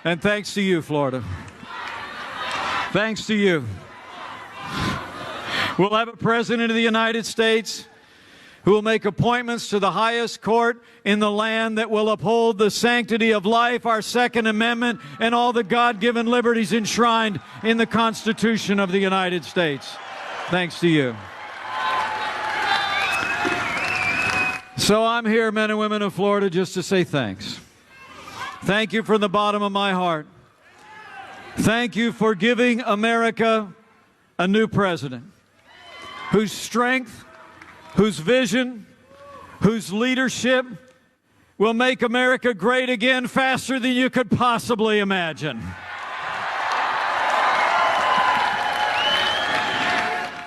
And thanks to you, Florida. Thanks to you. We'll have a president of the United States who will make appointments to the highest court in the land that will uphold the sanctity of life, our Second Amendment, and all the God-given liberties enshrined in the Constitution of the United States. Thanks to you. So I'm here, men and women of Florida, just to say thanks. Thank you from the bottom of my heart. Thank you for giving America a new president whose strength, whose vision, whose leadership will make America great again faster than you could possibly imagine.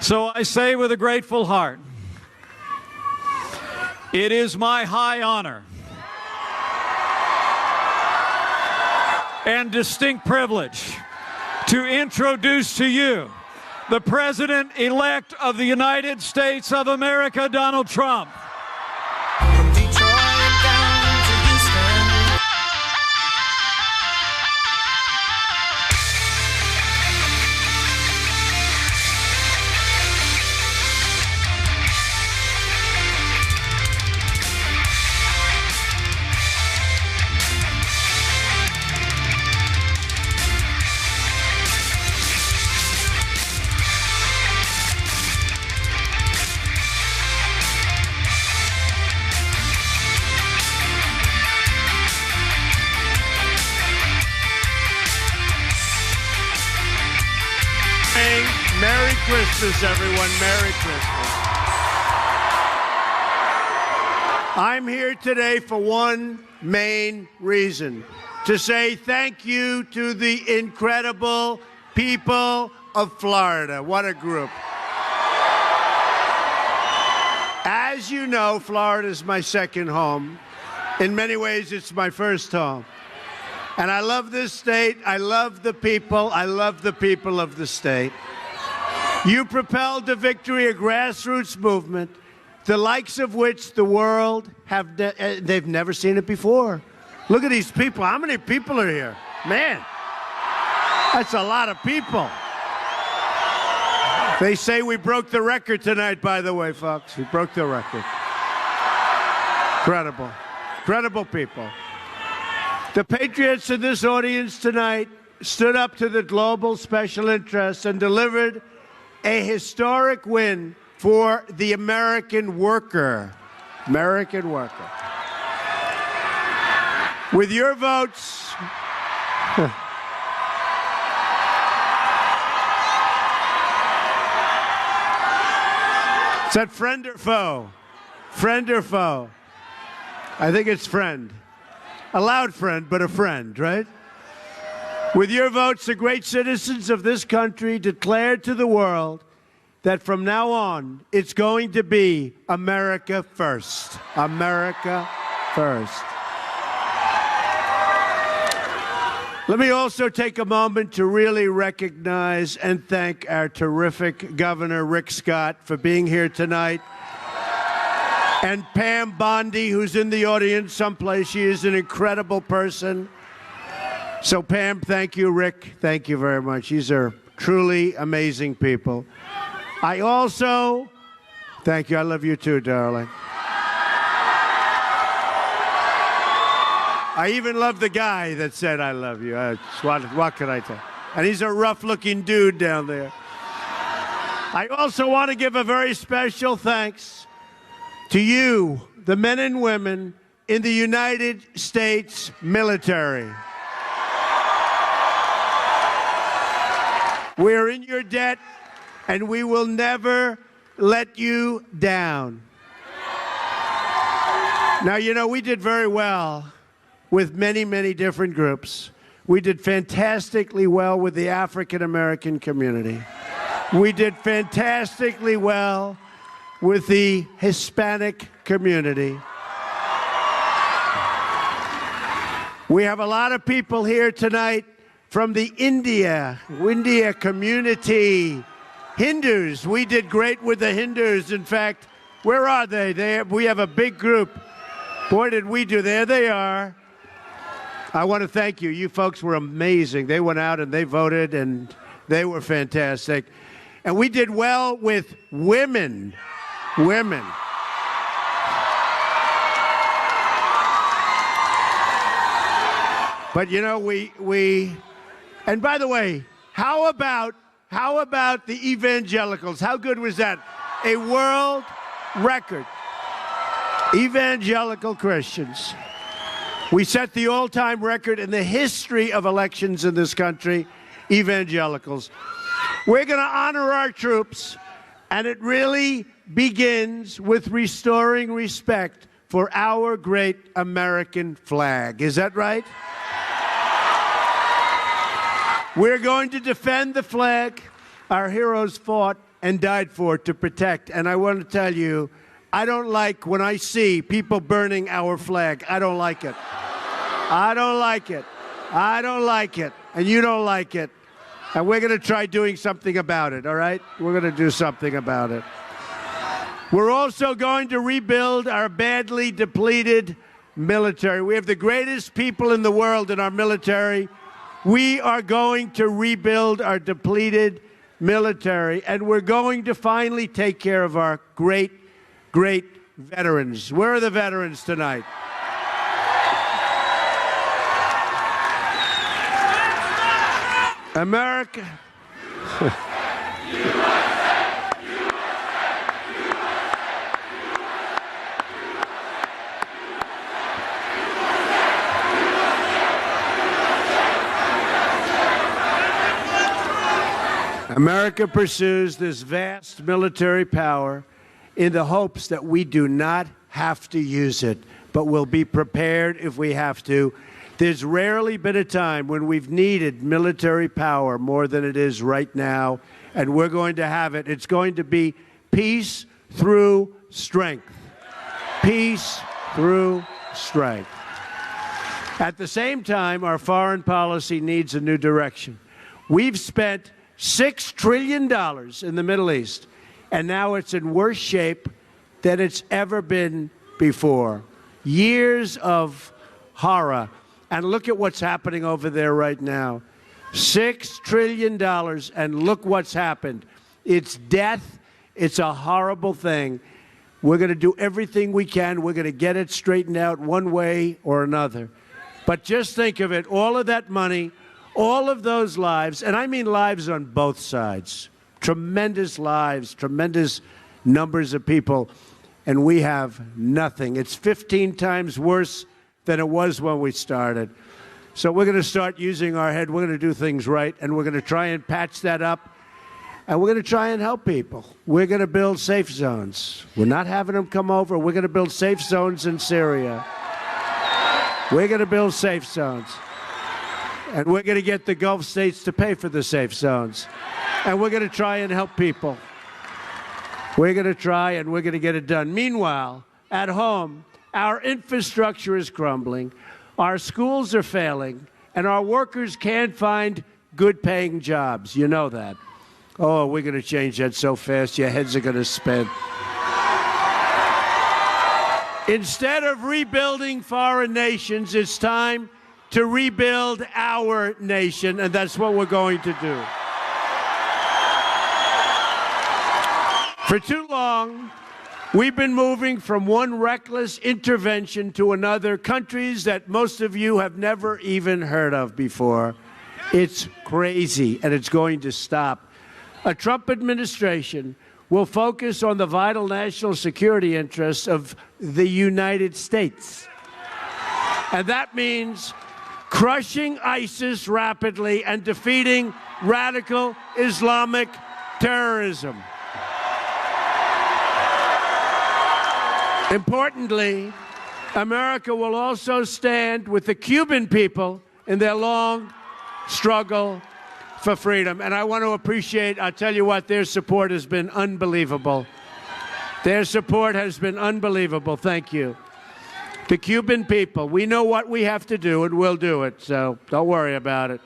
So I say with a grateful heart, it is my high honor and distinct privilege to introduce to you the President-elect of the United States of America, Donald Trump. Merry Christmas, everyone. Merry Christmas. I'm here today for one main reason, to say thank you to the incredible people of Florida. What a group. As you know, Florida is my second home. In many ways, it's my first home. And I love this state. I love the people. I love the people of the state. You propelled to victory a grassroots movement, the likes of which the world they've never seen it before. Look at these people. How many people are here? Man, that's a lot of people. They say we broke the record tonight, by the way, folks. We broke the record. Incredible. Incredible people. The patriots in this audience tonight stood up to the global special interests and delivered a historic win for the American worker. American worker. With your votes, is that friend or foe? Friend or foe? I think it's friend. A loud friend, but a friend, right? With your votes, the great citizens of this country declared to the world that from now on, it's going to be America first. America first. Let me also take a moment to really recognize and thank our terrific Governor, Rick Scott, for being here tonight. And Pam Bondi, who's in the audience someplace. She is an incredible person. So, Pam, thank you. Rick, thank you very much. These are truly amazing people. I also, thank you. I love you too, darling. I even love the guy that said I love you. What can I tell you? And he's a rough-looking dude down there. I also want to give a very special thanks to you, the men and women in the United States military. We're in your debt, and we will never let you down. Now, you know, we did very well with many, many different groups. We did fantastically well with the African American community. We did fantastically well with the Hispanic community. We have a lot of people here tonight from the India community. Hindus, we did great with the Hindus. In fact, where are they? We have a big group. Boy, did we do. There they are. I want to thank you. You folks were amazing. They went out and they voted, and they were fantastic. And we did well with women. Women. But you know, and by the way, how about the evangelicals? How good was that? A world record. Evangelical Christians. We set the all-time record in the history of elections in this country, evangelicals. We're going to honor our troops, and it really begins with restoring respect for our great American flag. Is that right? We're going to defend the flag our heroes fought and died for to protect. And I want to tell you, I don't like when I see people burning our flag. I don't like it. I don't like it. I don't like it. And you don't like it. And we're going to try doing something about it, all right? We're going to do something about it. We're also going to rebuild our badly depleted military. We have the greatest people in the world in our military. We are going to rebuild our depleted military, and we're going to finally take care of our great, great veterans. Where are the veterans tonight? America. America pursues this vast military power in the hopes that we do not have to use it, but will be prepared if we have to. There's rarely been a time when we've needed military power more than it is right now, and we're going to have it. It's going to be peace through strength. Peace through strength. At the same time, our foreign policy needs a new direction. We've spent $6 trillion in the Middle East, and now it's in worse shape than it's ever been before. Years of horror. And look at what's happening over there right now. $6 trillion, and look what's happened. It's death. It's a horrible thing. We're going to do everything we can. We're going to get it straightened out one way or another. But just think of it, all of that money, all of those lives, and I mean lives on both sides, tremendous lives, tremendous numbers of people, and we have nothing. It's 15 times worse than it was when we started. So we're going to start using our head. We're going to do things right, and we're going to try and patch that up, and we're going to try and help people. We're going to build safe zones. We're not having them come over. We're going to build safe zones in Syria. We're going to build safe zones. And we're going to get the Gulf states to pay for the safe zones. And we're going to try and help people. We're going to try, and we're going to get it done. Meanwhile, at home, our infrastructure is crumbling, our schools are failing, and our workers can't find good-paying jobs. You know that. Oh, we're going to change that so fast, your heads are going to spin. Instead of rebuilding foreign nations, it's time to rebuild our nation, and that's what we're going to do. For too long, we've been moving from one reckless intervention to another, countries that most of you have never even heard of before. It's crazy, and it's going to stop. A Trump administration will focus on the vital national security interests of the United States. And that means crushing ISIS rapidly and defeating radical Islamic terrorism. Importantly, America will also stand with the Cuban people in their long struggle for freedom. And I want to appreciate, I'll tell you what, their support has been unbelievable. Their support has been unbelievable. Thank you. The Cuban people, we know what we have to do, and we'll do it, so don't worry about it.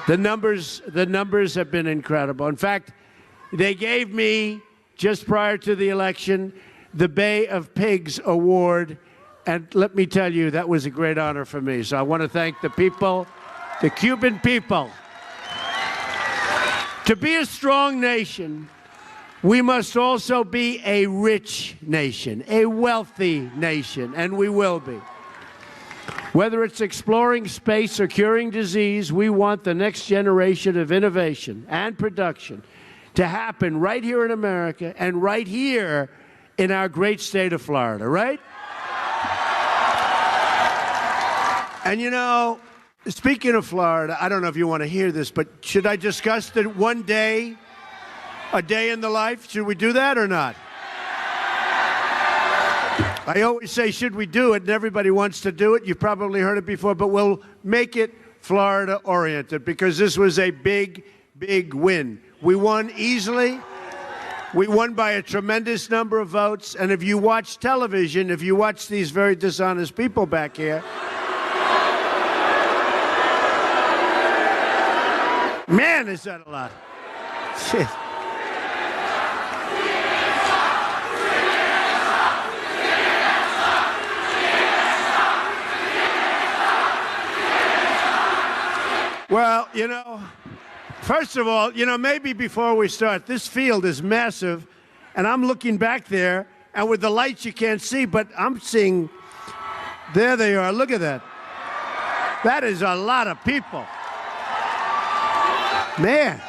The numbers have been incredible. In fact, they gave me, just prior to the election, the Bay of Pigs Award And let me tell you, that was a great honor for me. So I want to thank the people, the Cuban people. To be a strong nation, we must also be a rich nation, a wealthy nation, and we will be. Whether it's exploring space or curing disease, we want the next generation of innovation and production to happen right here in America and right here in our great state of Florida, right? And you know, speaking of Florida, I don't know if you want to hear this, but should I discuss the one day, a day in the life? Should we do that or not? I always say, should we do it? And everybody wants to do it. You've probably heard it before, but we'll make it Florida-oriented because this was a big, big win. We won easily. We won by a tremendous number of votes. And if you watch television, if you watch these very dishonest people back here, man, is that a lot. Shit. Well, you know, first of all, you know, maybe before we start, this field is massive, and I'm looking back there, and with the lights you can't see, but I'm seeing, there they are, look at that. That is a lot of people. Man,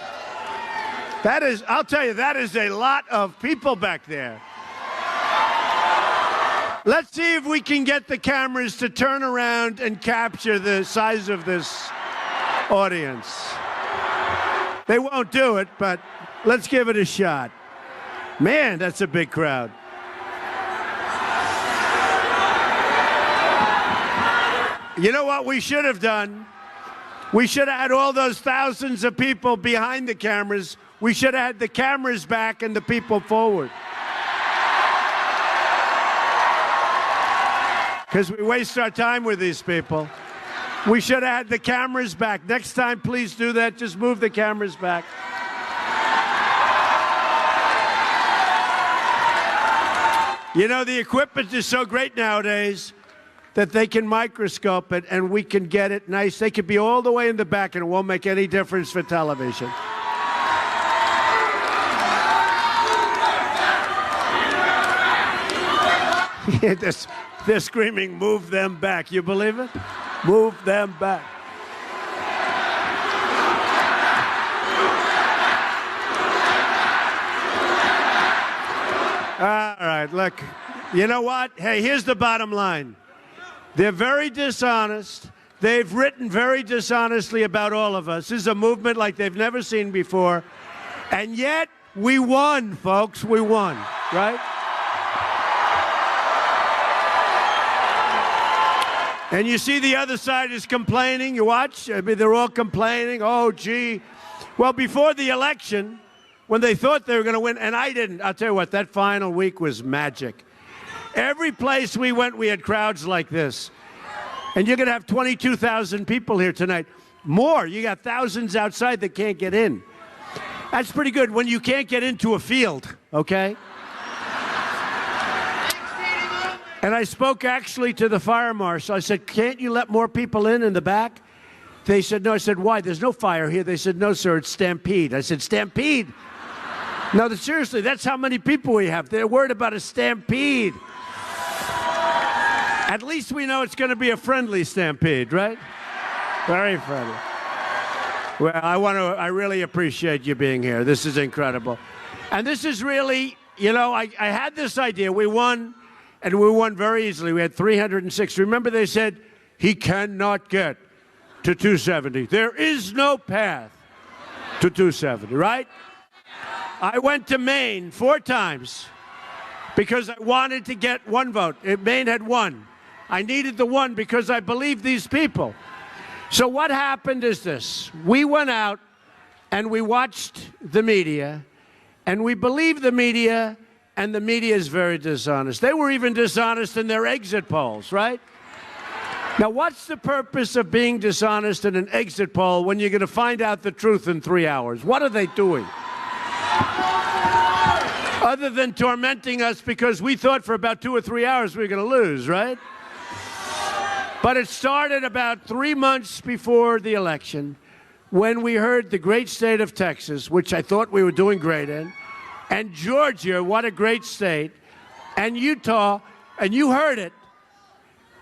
that is, I'll tell you, that is a lot of people back there. Let's see if we can get the cameras to turn around and capture the size of this audience. They won't do it, but let's give it a shot. Man, that's a big crowd. You know what we should have done? We should have had all those thousands of people behind the cameras. We should have had the cameras back and the people forward. Because we waste our time with these people. We should have had the cameras back. Next time, please do that. Just move the cameras back. You know, the equipment is so great nowadays that they can microscope it and we can get it nice. They could be all the way in the back and it won't make any difference for television. They're screaming, move them back. You believe it? Move them back. All right, look, you know what? Hey, here's the bottom line. They're very dishonest. They've written very dishonestly about all of us. This is a movement like they've never seen before. And yet, we won, folks. We won, right? And you see the other side is complaining. You watch? I mean, they're all complaining. Oh, gee. Well, before the election, when they thought they were going to win, and I didn't, I'll tell you what, that final week was magic. Every place we went, we had crowds like this. And you're going to have 22,000 people here tonight. More. You got thousands outside that can't get in. That's pretty good when you can't get into a field, okay? And I spoke actually to the fire marshal. I said, can't you let more people in the back? They said, no. I said, why? There's no fire here. They said, no, sir, it's stampede. I said, stampede? No, seriously, that's how many people we have. They're worried about a stampede. At least we know it's going to be a friendly stampede, right? Very friendly. Well, I really appreciate you being here. This is incredible. And this is really, you know, I had this idea. We won. And we won very easily. We had 306. Remember, they said he cannot get to 270. There is no path to 270, right? I went to Maine 4 times because I wanted to get 1 vote. Maine had 1. I needed the 1 because I believed these people. So what happened is this. We went out and we watched the media, and we believed the media. And the media is very dishonest. They were even dishonest in their exit polls, right? Now, what's the purpose of being dishonest in an exit poll when you're going to find out the truth in 3 hours? What are they doing? Other than tormenting us because we thought for about 2 or 3 hours we were going to lose, right? But it started about 3 months before the election when we heard the great state of Texas, which I thought we were doing great in, and Georgia, what a great state, and Utah, and you heard it,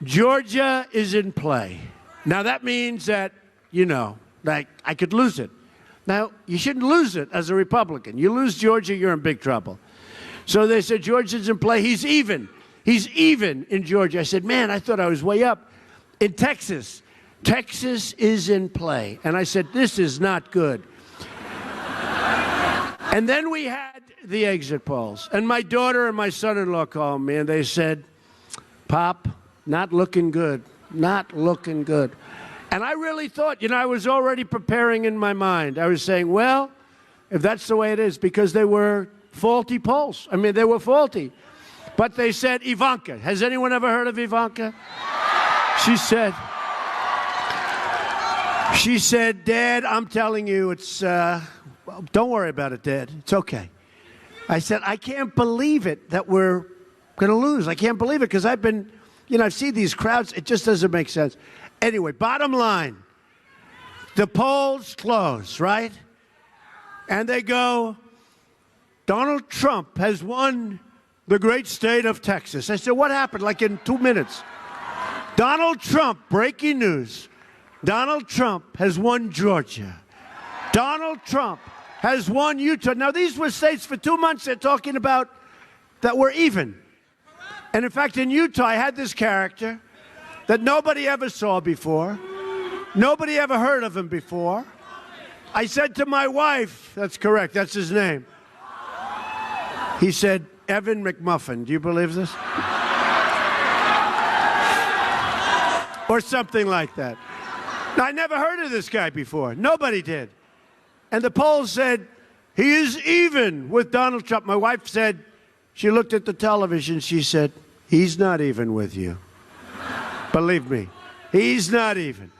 Georgia is in play. Now, that means that, like I could lose it. Now, you shouldn't lose it as a Republican. You lose Georgia, you're in big trouble. So they said, Georgia's in play. He's even. He's even in Georgia. I said, man, I thought I was way up. In Texas, Texas is in play. And I said, this is not good. And then we had the exit polls. And my daughter and my son-in-law called me, and they said, Pop, not looking good. Not looking good. And I really thought, I was already preparing in my mind. I was saying, well, if that's the way it is, because they were faulty polls. I mean, they were faulty. But they said, Ivanka. Has anyone ever heard of Ivanka? She said, Dad, I'm telling you, it's, don't worry about it, Dad. It's okay. I said, I can't believe it that we're going to lose. I can't believe it because I've been, I've seen these crowds. It just doesn't make sense. Anyway, bottom line, the polls close, right? And they go, Donald Trump has won the great state of Texas. I said, what happened? Like in 2 minutes. Donald Trump, breaking news. Donald Trump has won Georgia. Donald Trump has won Utah. Now, these were states for 2 months they're talking about that were even. And in fact, in Utah, I had this character that nobody ever saw before. Nobody ever heard of him before. I said to my wife, that's correct, that's his name. He said, Evan McMuffin. Do you believe this? Or something like that. Now, I never heard of this guy before. Nobody did. And the polls said, he is even with Donald Trump. My wife said, she looked at the television, she said, he's not even with you. Believe me, he's not even.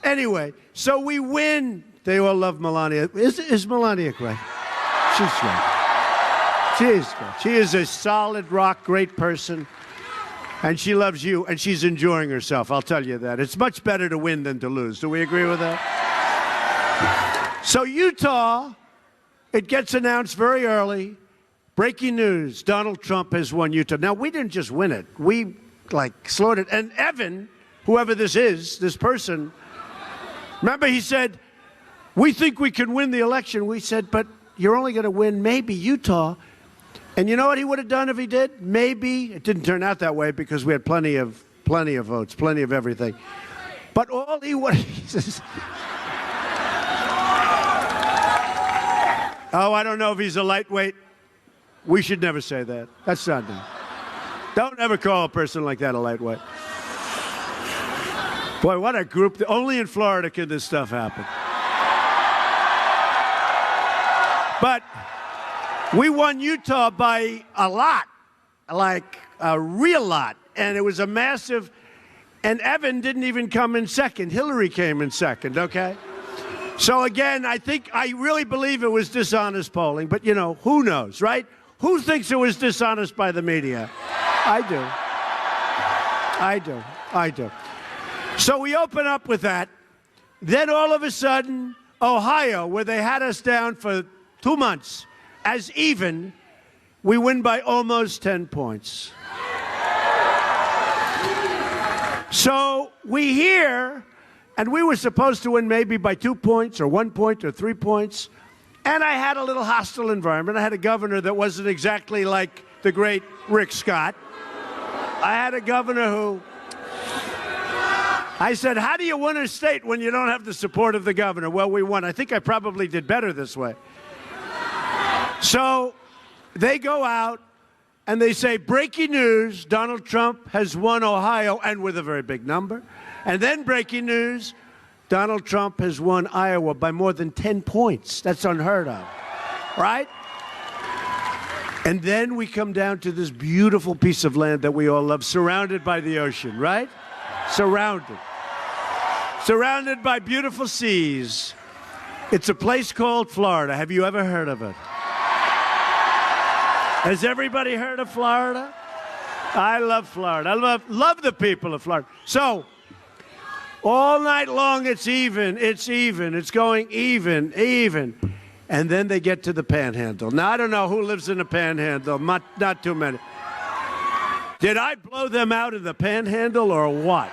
Anyway, so we win. They all love Melania. Is Melania great? She's great. She is great. She is a solid rock, great person. And she loves you, and she's enjoying herself. I'll tell you that. It's much better to win than to lose. Do we agree with that? So Utah, it gets announced very early. Breaking news, Donald Trump has won Utah. Now, we didn't just win it. We, slowed it. And Evan, whoever this is, this person, remember he said, we think we can win the election. We said, but you're only going to win maybe Utah. And you know what he would have done if he did? Maybe. It didn't turn out that way because we had plenty of votes, plenty of everything. But all he would have... Oh, I don't know if he's a lightweight. We should never say that. That's not good. Don't ever call a person like that a lightweight. Boy, what a group. Only in Florida can this stuff happen. But we won Utah by a lot, like a real lot. And it was a massive, and Evan didn't even come in second. Hillary came in second, okay? So again, I really believe it was dishonest polling, but who knows, right? Who thinks it was dishonest by the media? I do. So we open up with that. Then all of a sudden, Ohio, where they had us down for 2 months, as even, we win by almost 10 points. So we hear, and we were supposed to win maybe by 2 points or 1 point or 3 points. And I had a little hostile environment. I had a governor that wasn't exactly like the great Rick Scott. I had a governor who, I said, how do you win a state when you don't have the support of the governor? Well, we won. I think I probably did better this way. So they go out and they say, breaking news, Donald Trump has won Ohio, and with a very big number. And then breaking news, Donald Trump has won Iowa by more than 10 points. That's unheard of, right? And then we come down to this beautiful piece of land that we all love, surrounded by the ocean, right? Surrounded by beautiful seas. It's a place called Florida. Have you ever heard of it? Has everybody heard of Florida? I love Florida. I love the people of Florida. So All night long, it's even. It's even. It's going even, even. And then they get to the Panhandle. Now, I don't know who lives in the Panhandle. Not too many. Did I blow them out in the Panhandle or what?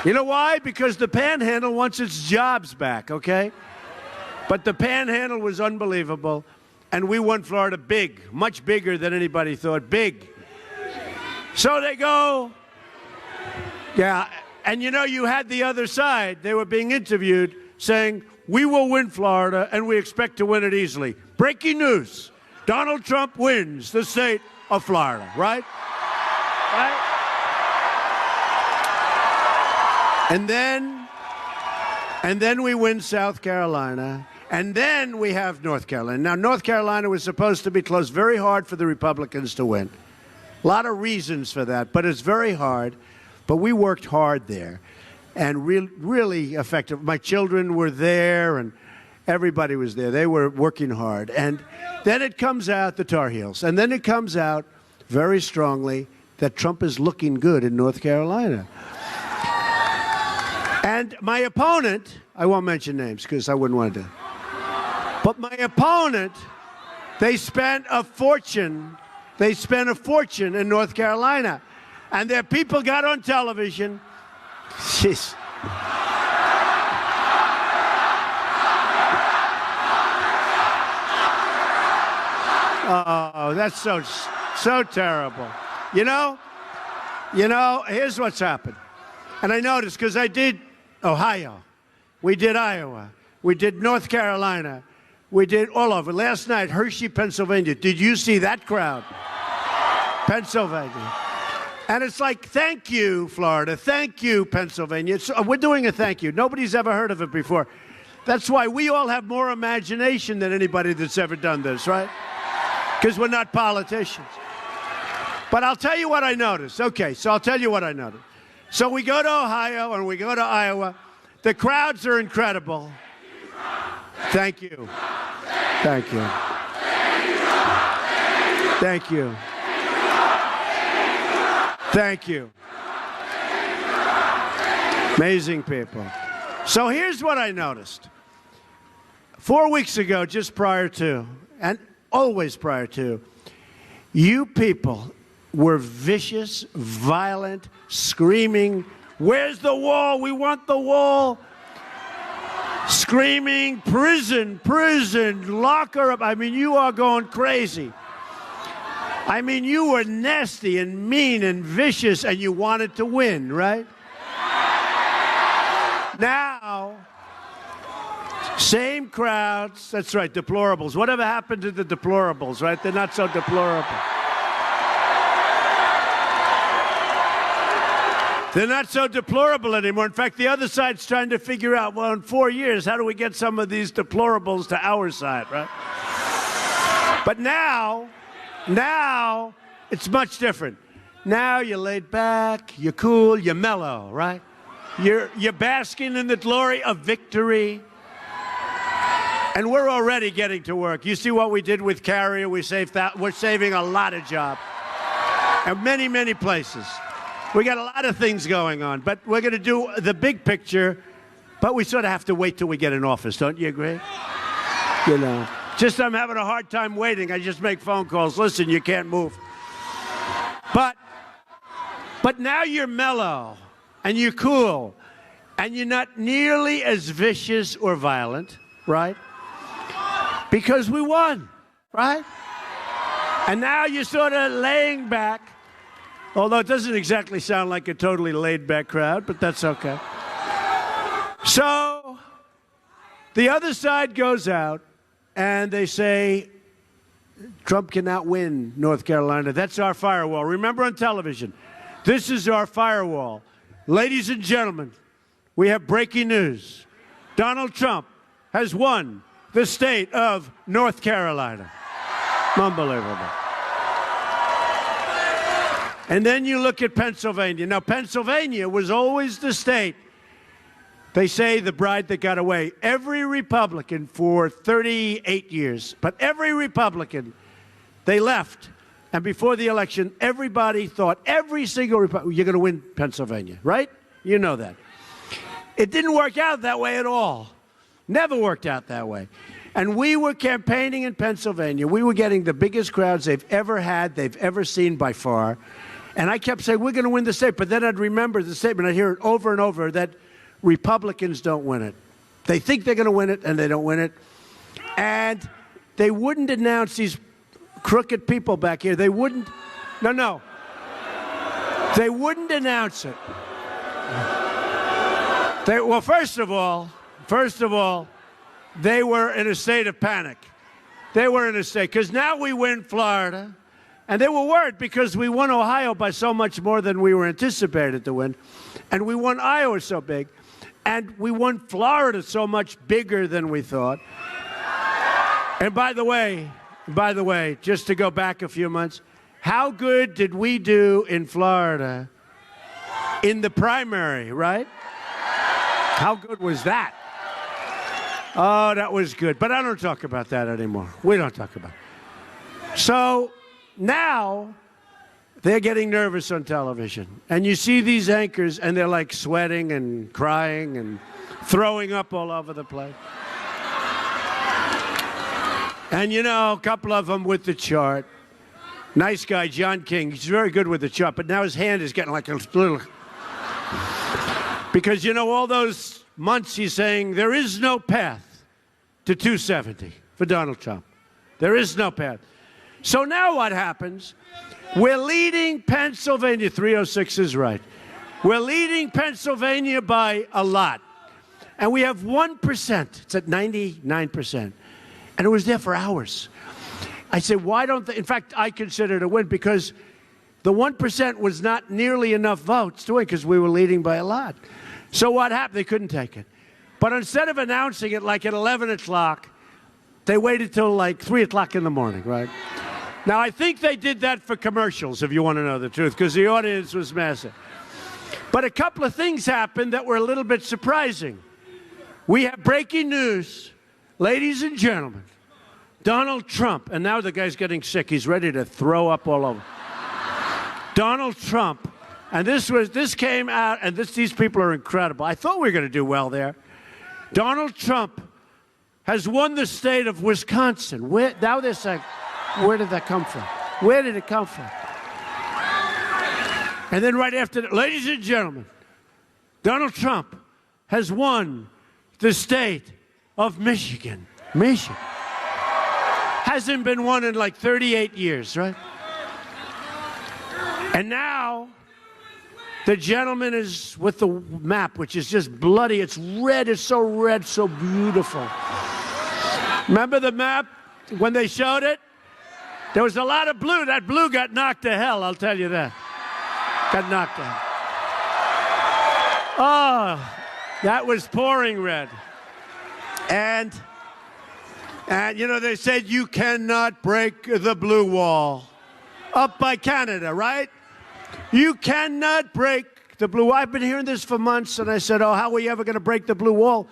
You know why? Because the Panhandle wants its jobs back, okay? But the Panhandle was unbelievable. And we won Florida big, much bigger than anybody thought. Big. So they go. Yeah. And you know, you had the other side. They were being interviewed saying, we will win Florida and we expect to win it easily. Breaking news. Donald Trump wins the state of Florida, right? Right? And then we win South Carolina. And then we have North Carolina. Now, North Carolina was supposed to be close, very hard for the Republicans to win. A lot of reasons for that, but it's very hard. But we worked hard there and really effective. My children were there and everybody was there. They were working hard. And then it comes out, the Tar Heels, and then it comes out very strongly that Trump is looking good in North Carolina. And my opponent, I won't mention names because I wouldn't want to, but my opponent, they spent a fortune. They spent a fortune in North Carolina. And their people got on television. Jeez. Oh, that's so terrible. You know, here's what's happened. And I noticed because I did Ohio. We did Iowa. We did North Carolina. We did all over. Last night, Hershey, Pennsylvania. Did you see that crowd? Pennsylvania. And it's like, thank you, Florida. Thank you, Pennsylvania. We're doing a thank you. Nobody's ever heard of it before. That's why we all have more imagination than anybody that's ever done this, right? Because we're not politicians. But I'll tell you what I noticed. Okay, so I'll tell you what I noticed. So we go to Ohio and we go to Iowa. The crowds are incredible. Thank you. Thank you. Thank you. Thank you. Amazing people. So here's what I noticed. 4 weeks ago, just prior to, and always prior to, you people were vicious, violent, screaming, where's the wall? We want the wall. Screaming, prison, prison, lock her up. I mean, you are going crazy. I mean, you were nasty and mean and vicious, and you wanted to win, right? Now, same crowds. That's right, deplorables. Whatever happened to the deplorables, right? They're not so deplorable. They're not so deplorable anymore. In fact, the other side's trying to figure out, well, in 4 years, how do we get some of these deplorables to our side, right? But now, it's much different. Now you're laid back, you're cool, you're mellow, right? You're basking in the glory of victory. And we're already getting to work. You see what we did with Carrier? We're saving a lot of jobs. And many, many places. We got a lot of things going on, but we're going to do the big picture, but we sort of have to wait till we get in office. Don't you agree? You know, just I'm having a hard time waiting. I just make phone calls. Listen, you can't move. But now you're mellow and you're cool and you're not nearly as vicious or violent, right? Because we won, right? And now you're sort of laying back. Although it doesn't exactly sound like a totally laid-back crowd, but that's okay. So the other side goes out, and they say, Trump cannot win North Carolina. That's our firewall. Remember on television, this is our firewall. Ladies and gentlemen, we have breaking news. Donald Trump has won the state of North Carolina. Unbelievable. And then you look at Pennsylvania. Now, Pennsylvania was always the state, they say, the bride that got away. Every Republican for 38 years, but every Republican, they left And before the election, everybody thought, every single Republican, you're going to win Pennsylvania, right? You know that. It didn't work out that way at all. Never worked out that way. And we were campaigning in Pennsylvania. We were getting the biggest crowds they've ever had, they've ever seen by far. And I kept saying, we're going to win the state. But then I'd remember the statement, I'd hear it over and over, that Republicans don't win it. They think they're going to win it, and they don't win it. And they wouldn't announce these crooked people back here. They wouldn't. No. They wouldn't announce it. Well, first of all, they were in a state of panic. They were in a state, because now we win Florida, and they were worried because we won Ohio by so much more than we were anticipated to win, and we won Iowa so big, and we won Florida so much bigger than we thought. And by the way, just to go back a few months, how good did we do in Florida in the primary, right? How good was that? Oh, that was good. But I don't talk about that anymore. We don't talk about it. So now they're getting nervous on television. And you see these anchors, and they're like sweating and crying and throwing up all over the place. And, you know, a couple of them with the chart. Nice guy, John King. He's very good with the chart, but now his hand is getting like a little... Because, you know, all those months he's saying there is no path to 270 for Donald Trump. There is no path. So now what happens? We're leading Pennsylvania. 306 is right. We're leading Pennsylvania by a lot. And we have 1%. It's at 99%. And it was there for hours. I said, why don't they? In fact, I consider it a win because the 1% was not nearly enough votes to win because we were leading by a lot. So what happened? They couldn't take it. But instead of announcing it like at 11 o'clock, they waited till like 3 o'clock in the morning, right? Now, I think they did that for commercials, if you want to know the truth, because the audience was massive. But a couple of things happened that were a little bit surprising. We have breaking news. Ladies and gentlemen, Donald Trump, and now the guy's getting sick. He's ready to throw up all over. Donald Trump, and this came out, and these people are incredible. I thought we were going to do well there. Donald Trump has won the state of Wisconsin. Now they're saying, where did that come from? Where did it come from? And then right after that, ladies and gentlemen, Donald Trump has won the state of Michigan. Michigan. Hasn't been won in like 38 years, right? And now the gentleman is with the map, which is just bloody. It's red. It's so red, so beautiful. Remember the map when they showed it? There was a lot of blue. That blue got knocked to hell, I'll tell you that. Got knocked to hell. Oh, that was pouring red. And you know, they said you cannot break the blue wall up by Canada, right? You cannot break the blue wall. I've been hearing this for months, and I said, oh, how are we ever going to break the blue wall?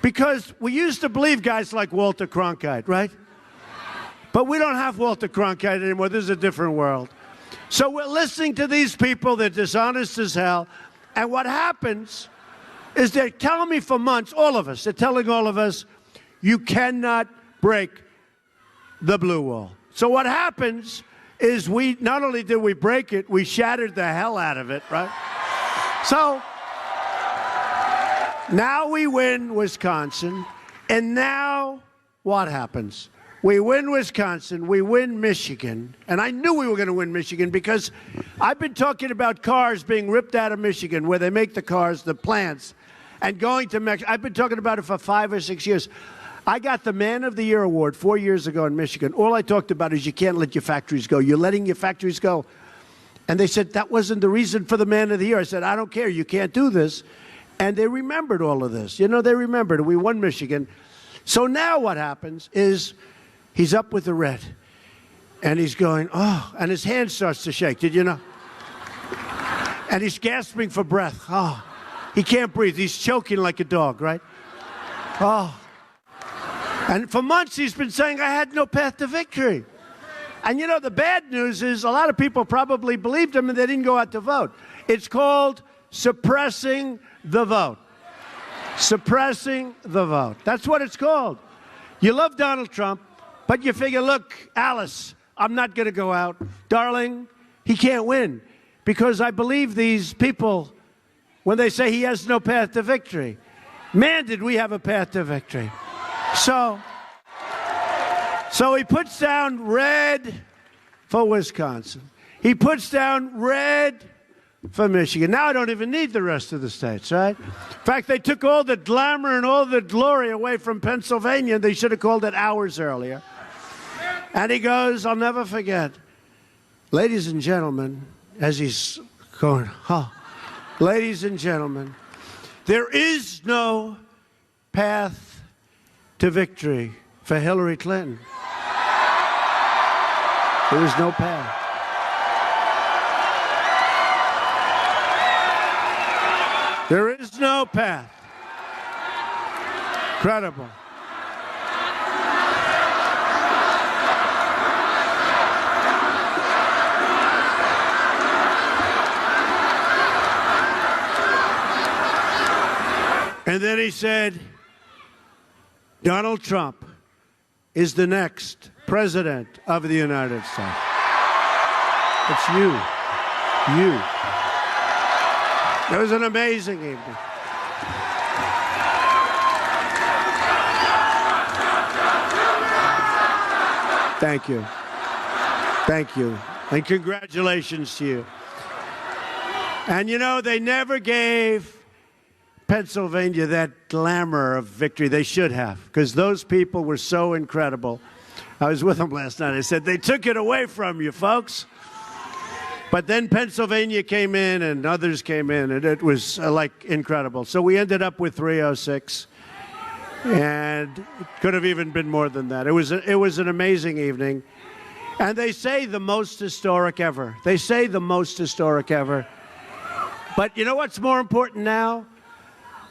Because we used to believe guys like Walter Cronkite, right? But we don't have Walter Cronkite anymore. This is a different world. So we're listening to these people. They're dishonest as hell. And what happens is they're telling me for months, all of us, they're telling all of us, you cannot break the blue wall. So what happens is we, not only did we break it, we shattered the hell out of it, right? So now we win Wisconsin, and now what happens? We win Wisconsin, we win Michigan, and I knew we were going to win Michigan because I've been talking about cars being ripped out of Michigan, where they make the cars, the plants, and going to Mexico. I've been talking about it for 5 or 6 years. I got the Man of the Year award 4 years ago in Michigan. All I talked about is you can't let your factories go. You're letting your factories go. And they said that wasn't the reason for the Man of the Year. I said, I don't care. You can't do this. And they remembered all of this. You know, they remembered. We won Michigan. So now what happens is he's up with the red. And he's going, oh, and his hand starts to shake. Did you know? And he's gasping for breath. Oh, he can't breathe. He's choking like a dog, right? Oh. And for months he's been saying, I had no path to victory. And you know, the bad news is a lot of people probably believed him and they didn't go out to vote. It's called suppressing the vote. Suppressing the vote. That's what it's called. You love Donald Trump, but you figure, look, Alice, I'm not going to go out. Darling, he can't win because I believe these people when they say he has no path to victory. Man, did we have a path to victory. So he puts down red for Wisconsin. He puts down red for Michigan. Now I don't even need the rest of the states, right? In fact, they took all the glamour and all the glory away from Pennsylvania. They should have called it hours earlier. And he goes, I'll never forget, ladies and gentlemen, as he's going, ladies and gentlemen, there is no path to victory for Hillary Clinton. There is no path. There is no path. Incredible. And then he said, Donald Trump is the next president of the United States. It's you. You. It was an amazing evening. Thank you. Thank you. And congratulations to you. And you know, they never gave Pennsylvania that glamour of victory. They should have, because those people were so incredible. I was with them last night. I said, they took it away from you, folks. But then Pennsylvania came in and others came in, and it was like incredible. So we ended up with 306, and it could have even been more than that. It was an amazing evening. And they say the most historic ever. They say the most historic ever. But you know what's more important now?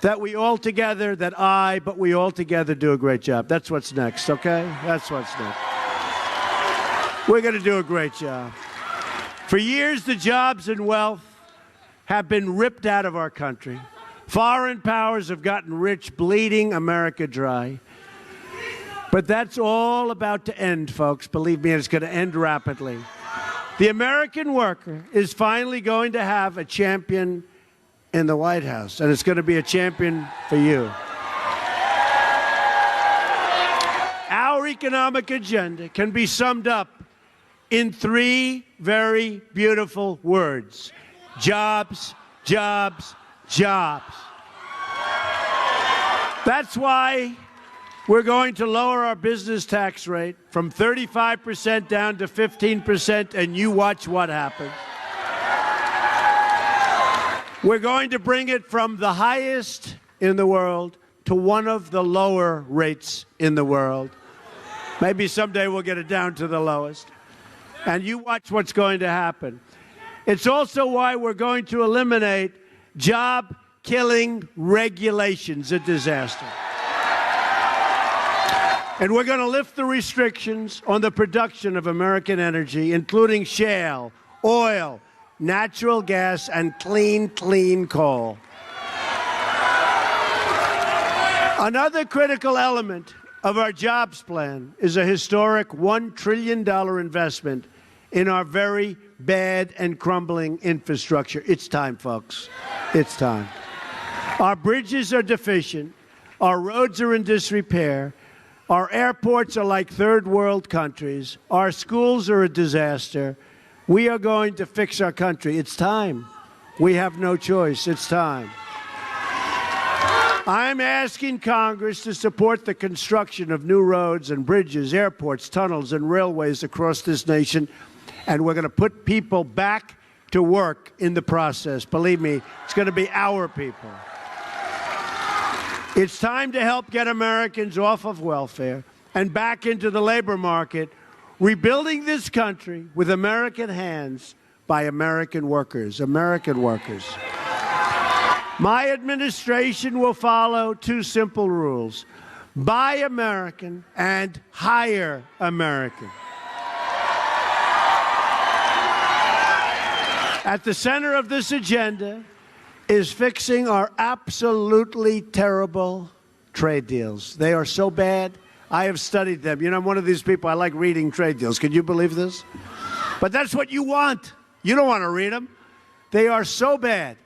That we all together, but we all together do a great job. That's what's next, okay? That's what's next. We're going to do a great job. For years, the jobs and wealth have been ripped out of our country. Foreign powers have gotten rich, bleeding America dry. But that's all about to end, folks. Believe me, it's going to end rapidly. The American worker is finally going to have a champion in the White House, and it's going to be a champion for you. Our economic agenda can be summed up in 3 very beautiful words: jobs, jobs, jobs. That's why we're going to lower our business tax rate from 35% down to 15%, and you watch what happens. We're going to bring it from the highest in the world to one of the lower rates in the world. Maybe someday we'll get it down to the lowest. And you watch what's going to happen. It's also why we're going to eliminate job-killing regulations, a disaster. And we're going to lift the restrictions on the production of American energy, including shale, oil, natural gas, and clean coal. Another critical element of our jobs plan is a historic $1 trillion investment in our very bad and crumbling infrastructure. It's time, folks. It's time. Our bridges are deficient. Our roads are in disrepair. Our airports are like third world countries. Our schools are a disaster. We are going to fix our country. It's time. We have no choice. It's time. I'm asking Congress to support the construction of new roads and bridges, airports, tunnels, and railways across this nation. And we're going to put people back to work in the process. Believe me, it's going to be our people. It's time to help get Americans off of welfare and back into the labor market, rebuilding this country with American hands by American workers. American workers. My administration will follow 2 simple rules: buy American and hire American. At the center of this agenda is fixing our absolutely terrible trade deals. They are so bad. I have studied them. You know, I'm one of these people, I like reading trade deals. Can you believe this? But that's what you want. You don't want to read them. They are so bad.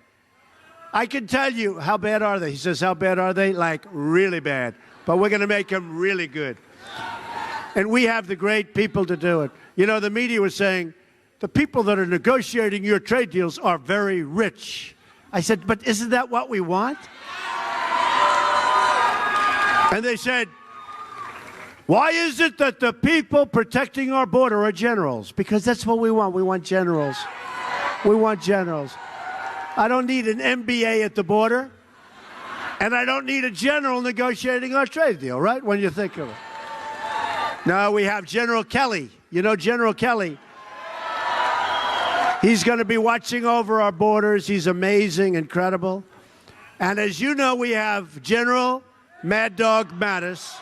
I can tell you, how bad are they? He says, how bad are they? Like, really bad. But we're going to make them really good. And we have the great people to do it. You know, the media was saying, the people that are negotiating your trade deals are very rich. I said, but isn't that what we want? And they said, why is it that the people protecting our border are generals? Because that's what we want. We want generals. We want generals. I don't need an MBA at the border, and I don't need a general negotiating our trade deal, right? When you think of it. No, we have General Kelly. You know General Kelly. He's going to be watching over our borders. He's amazing, incredible. And as you know, we have General Mad Dog Mattis,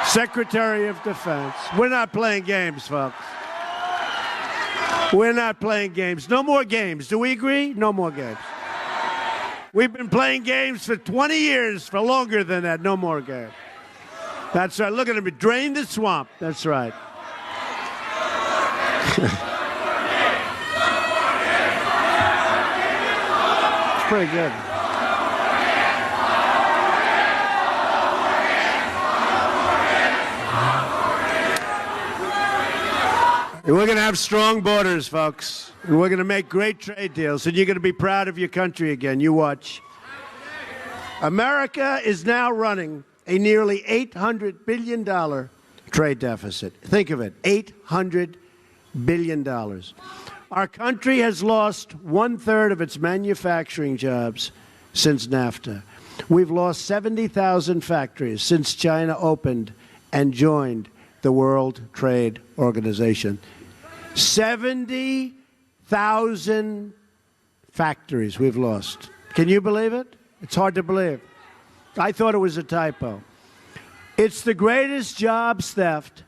Secretary of Defense. We're not playing games, folks. We're not playing games. No more games. Do we agree? No more games. We've been playing games for 20 years, for longer than that. No more games. That's right. Look at him. Drain the swamp. That's right. It's pretty good. And we're going to have strong borders, folks. And we're going to make great trade deals. And you're going to be proud of your country again. You watch. America is now running a nearly $800 billion trade deficit. Think of it, $800 billion. Our country has lost 1/3 of its manufacturing jobs since NAFTA. We've lost 70,000 factories since China opened and joined the World Trade Organization. 70,000 factories we've lost. Can you believe it? It's hard to believe. I thought it was a typo. It's the greatest jobs theft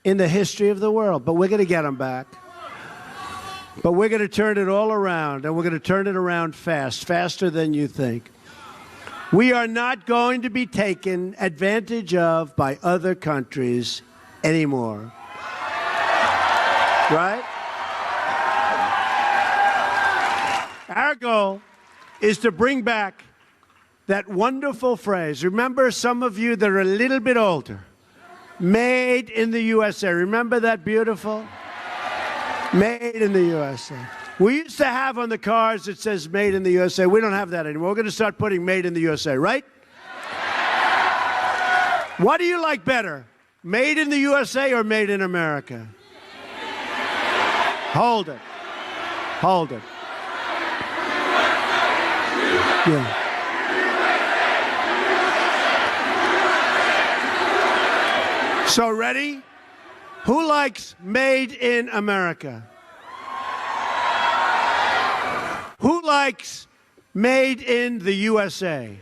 in the history of the world, but we're going to get them back. But we're going to turn it all around, and we're going to turn it around fast, faster than you think. We are not going to be taken advantage of by other countries anymore. Right? Our goal is to bring back that wonderful phrase. Remember, some of you that are a little bit older, made in the USA. Remember that beautiful? Made in the USA. We used to have on the cars it says made in the USA. We don't have that anymore. We're going to start putting made in the USA, right? What do you like better? Made in the USA or made in America? Hold it. Hold it. Yeah. So ready? Who likes made in America? Who likes made in the USA? Yeah.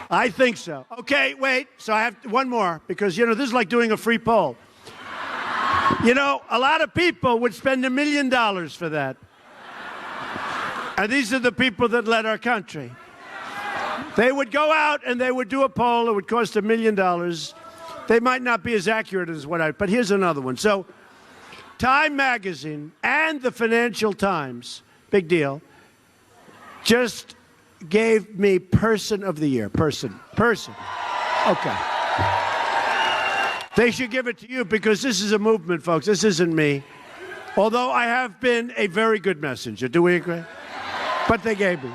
I think so. Okay, wait. So I have one more because, you know, this is like doing a free poll. You know, a lot of people would spend $1 million for that. And these are the people that led our country. They would go out and they would do a poll. It would cost $1 million. They might not be as accurate as what but here's another one. So Time Magazine and the Financial Times, big deal, just gave me Person of the Year. Person. Okay. They should give it to you because this is a movement, folks. This isn't me. Although I have been a very good messenger. Do we agree? But they gave me.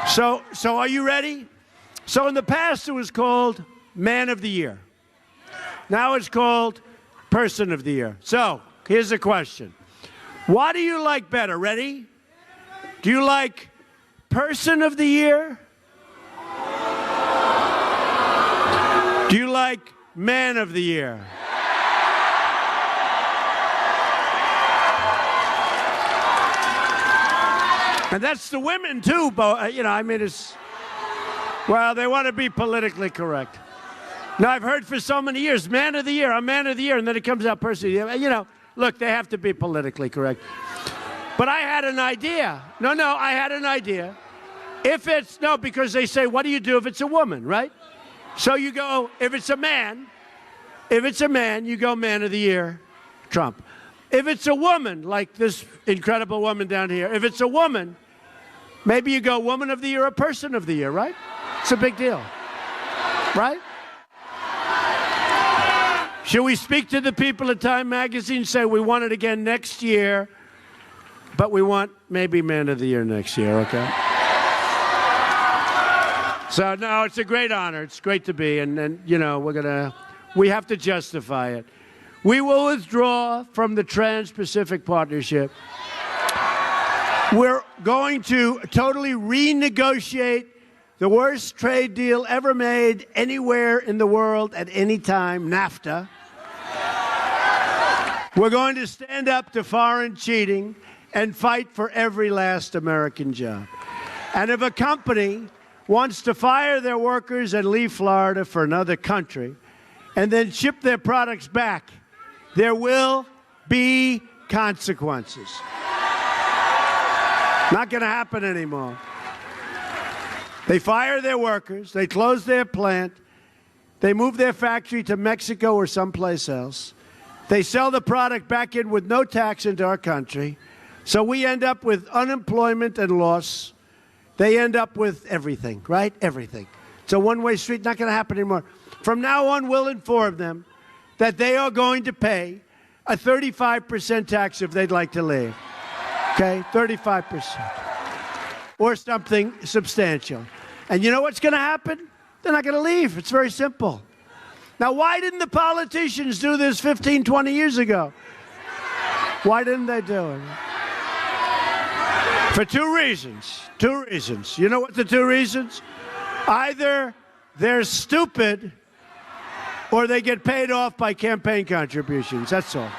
So are you ready? So in the past, it was called Man of the Year. Now it's called Person of the Year. So here's the question. What do you like better? Ready? Do you like Person of the Year? Do you like Man of the Year? And that's the women, too. You know, I mean, it's, well, they want to be politically correct. Now, I've heard for so many years, man of the year, I'm man of the year, and then it comes out person. You know, look, they have to be politically correct. But I had an idea. No, I had an idea. If it's, no, because they say, what do you do if it's a woman, right? So you go, if it's a man, you go man of the year, Trump. If it's a woman, like this incredible woman down here, if it's a woman, maybe you go woman of the year or person of the year, right? It's a big deal, right? Should we speak to the people at Time Magazine, say we want it again next year, but we want maybe man of the year next year, okay? So, no, it's a great honor. It's great to be, and you know, we have to justify it. We will withdraw from the Trans-Pacific Partnership. We're going to totally renegotiate the worst trade deal ever made anywhere in the world at any time, NAFTA. We're going to stand up to foreign cheating and fight for every last American job. And if a company wants to fire their workers and leave Florida for another country and then ship their products back, there will be consequences. Not going to happen anymore. They fire their workers, they close their plant, they move their factory to Mexico or someplace else. They sell the product back in with no tax into our country. So we end up with unemployment and loss. They end up with everything, right? Everything. It's a one-way street, not going to happen anymore. From now on, we'll inform them that they are going to pay a 35% tax if they'd like to leave. Okay? 35%. Or something substantial. And you know what's going to happen? They're not going to leave. It's very simple. Now, why didn't the politicians do this 15, 20 years ago? Why didn't they do it? For two reasons. Two reasons. You know what the two reasons? Either they're stupid or they get paid off by campaign contributions. That's all.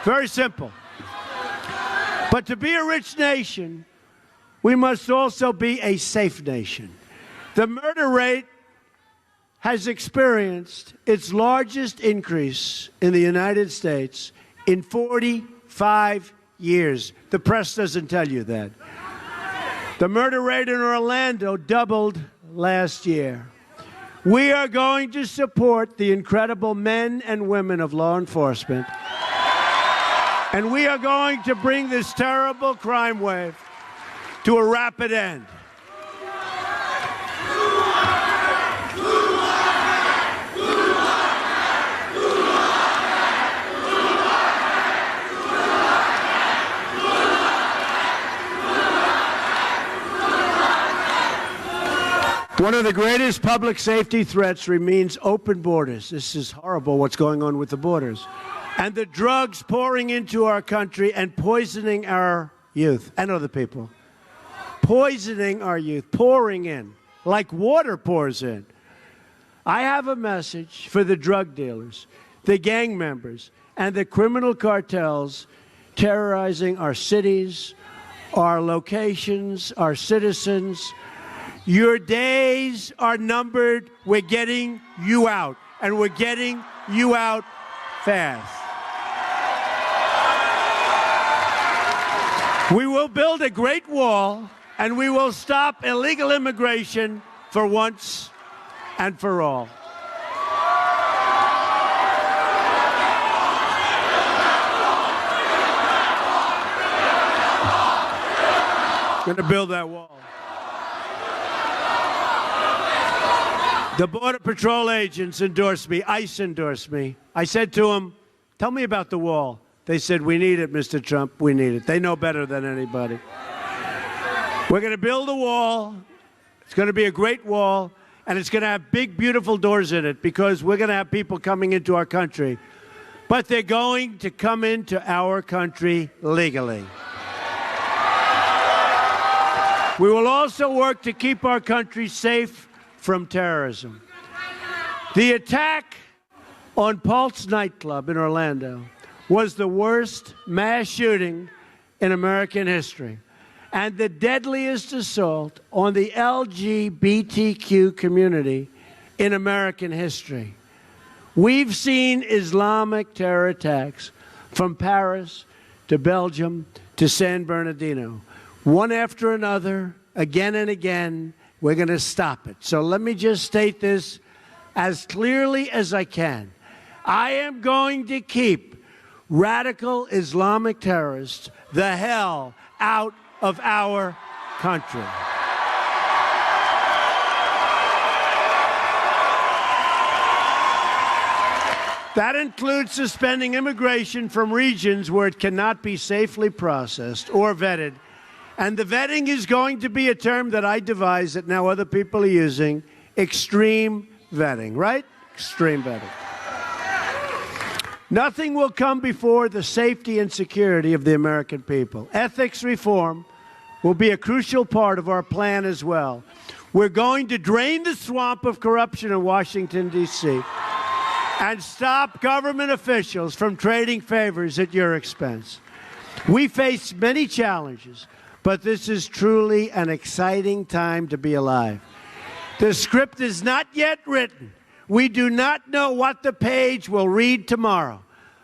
Very simple. But to be a rich nation, we must also be a safe nation. The murder rate has experienced its largest increase in the United States in 45 years. The press doesn't tell you that. The murder rate in Orlando doubled last year. We are going to support the incredible men and women of law enforcement. And we are going to bring this terrible crime wave to a rapid end. One of the greatest public safety threats remains open borders. This is horrible what's going on with the borders. And the drugs pouring into our country and poisoning our youth and other people. Poisoning our youth, pouring in, like water pours in. I have a message for the drug dealers, the gang members, and the criminal cartels terrorizing our cities, our locations, our citizens. Your days are numbered. We're getting you out, and we're getting you out fast. We will build a great wall, and we will stop illegal immigration for once and for all. Going to build that wall. The Border Patrol agents endorsed me. ICE endorsed me. I said to them, tell me about the wall. They said, we need it, Mr. Trump. We need it. They know better than anybody. We're going to build a wall. It's going to be a great wall, and it's going to have big, beautiful doors in it because we're going to have people coming into our country. But they're going to come into our country legally. We will also work to keep our country safe from terrorism. The attack on Pulse nightclub in Orlando was the worst mass shooting in American history and the deadliest assault on the LGBTQ community in American history. We've seen Islamic terror attacks from Paris to Belgium to San Bernardino. One after another, again and again, we're going to stop it. So let me just state this as clearly as I can. I am going to keep radical Islamic terrorists the hell out of our country. That includes suspending immigration from regions where it cannot be safely processed or vetted. And the vetting is going to be a term that I devised that now other people are using, extreme vetting, right? Extreme vetting. Nothing will come before the safety and security of the American people. Ethics reform will be a crucial part of our plan as well. We're going to drain the swamp of corruption in Washington, D.C., and stop government officials from trading favors at your expense. We face many challenges, but this is truly an exciting time to be alive. The script is not yet written. We do not know what the page will read tomorrow.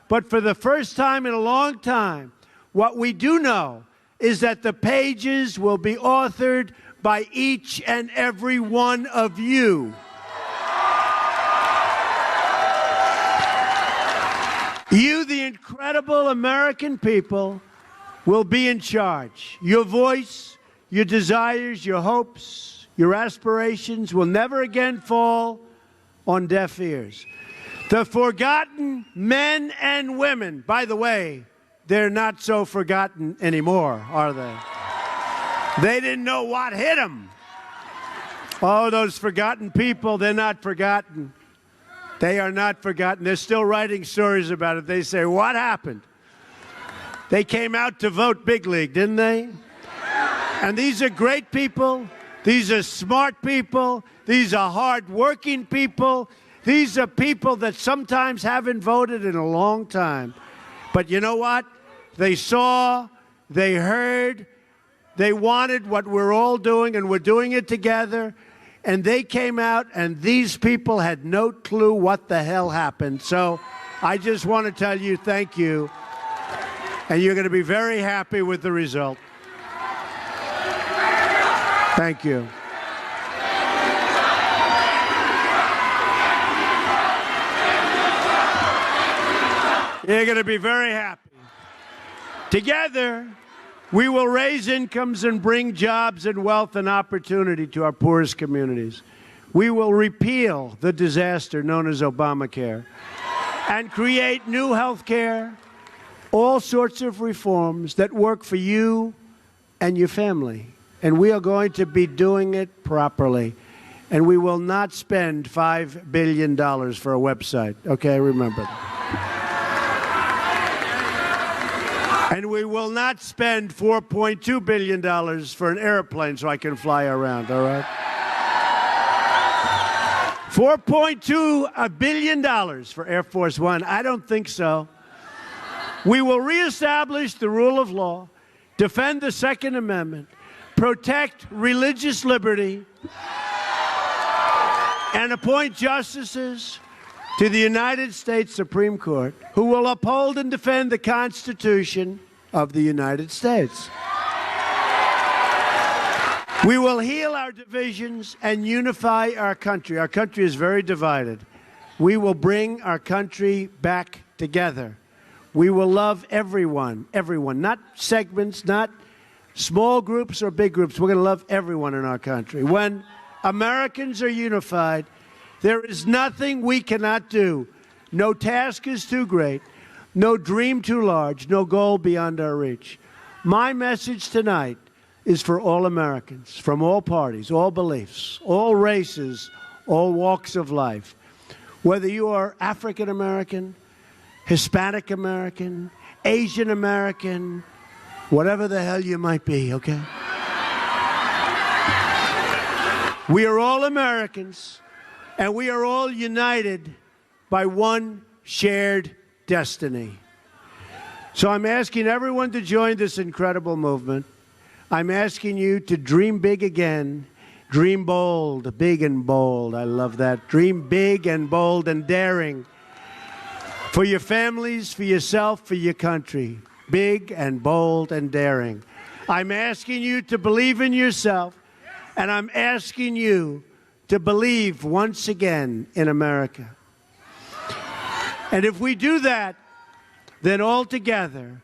But for the first time in a long time, what we do know is that the pages will be authored by each and every one of you. You, the incredible American people, will be in charge. Your voice, your desires, your hopes, your aspirations will never again fall on deaf ears. The forgotten men and women, by the way, they're not so forgotten anymore, are they? They didn't know what hit them. Oh, those forgotten people, they're not forgotten. They are not forgotten. They're still writing stories about it. They say, what happened? They came out to vote big league, didn't they? And these are great people. These are smart people. These are hard-working people. These are people that sometimes haven't voted in a long time. But you know what? They saw, they heard, they wanted what we're all doing, and we're doing it together. And they came out, and these people had no clue what the hell happened. So I just want to tell you thank you. And you're going to be very happy with the result. Thank you. You're going to be very happy. Together, we will raise incomes and bring jobs and wealth and opportunity to our poorest communities. We will repeal the disaster known as Obamacare and create new health care, all sorts of reforms that work for you and your family. And we are going to be doing it properly. And we will not spend $5 billion for a website. Okay, remember that. And we will not spend $4.2 billion for an airplane so I can fly around, all right? $4.2 billion for Air Force One. I don't think so. We will reestablish the rule of law, defend the Second Amendment, protect religious liberty, and appoint justices to the United States Supreme Court who will uphold and defend the Constitution of the United States. We will heal our divisions and unify our country. Our country is very divided. We will bring our country back together. We will love everyone, not segments, not small groups or big groups. We're going to love everyone in our country. When Americans are unified, there is nothing we cannot do. No task is too great, no dream too large, no goal beyond our reach. My message tonight is for all Americans, from all parties, all beliefs, all races, all walks of life. Whether you are African American, Hispanic American, Asian American, whatever the hell you might be, okay? We are all Americans. And we are all united by one shared destiny. So I'm asking everyone to join this incredible movement. I'm asking you to dream big again, Dream bold, big and bold. I love that. Dream big and bold and daring. For your families, for yourself, for your country. Big and bold and daring. I'm asking you to believe in yourself, and I'm asking you to believe once again in America. And if we do that, then all together,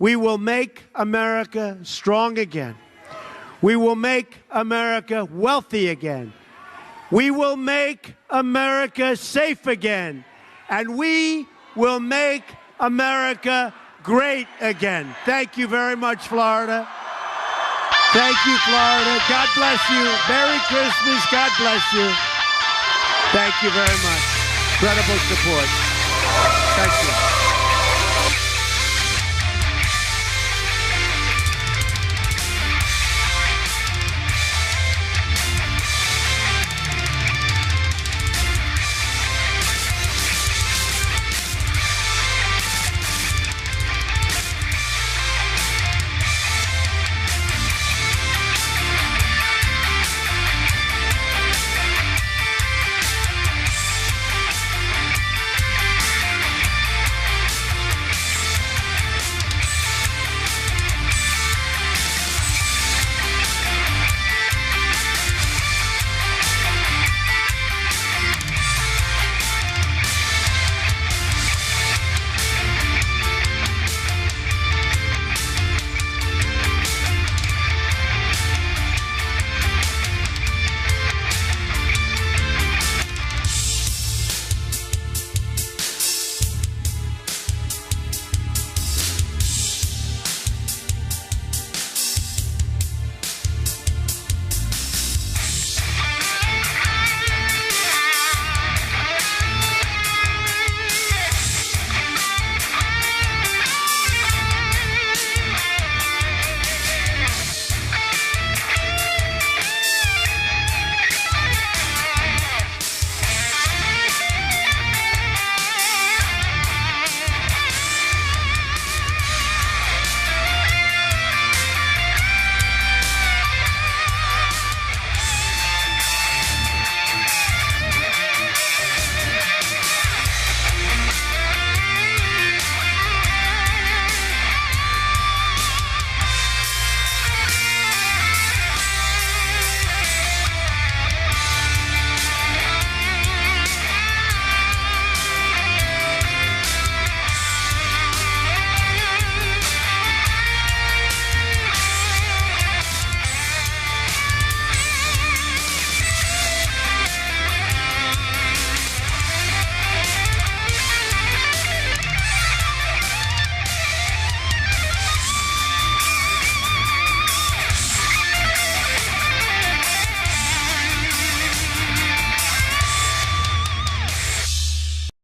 we will make America strong again. We will make America wealthy again. We will make America safe again. And we will make America great again. Thank you very much, Florida. Thank you, Florida. God bless you. Merry Christmas. God bless you. Thank you very much. Incredible support. Thank you.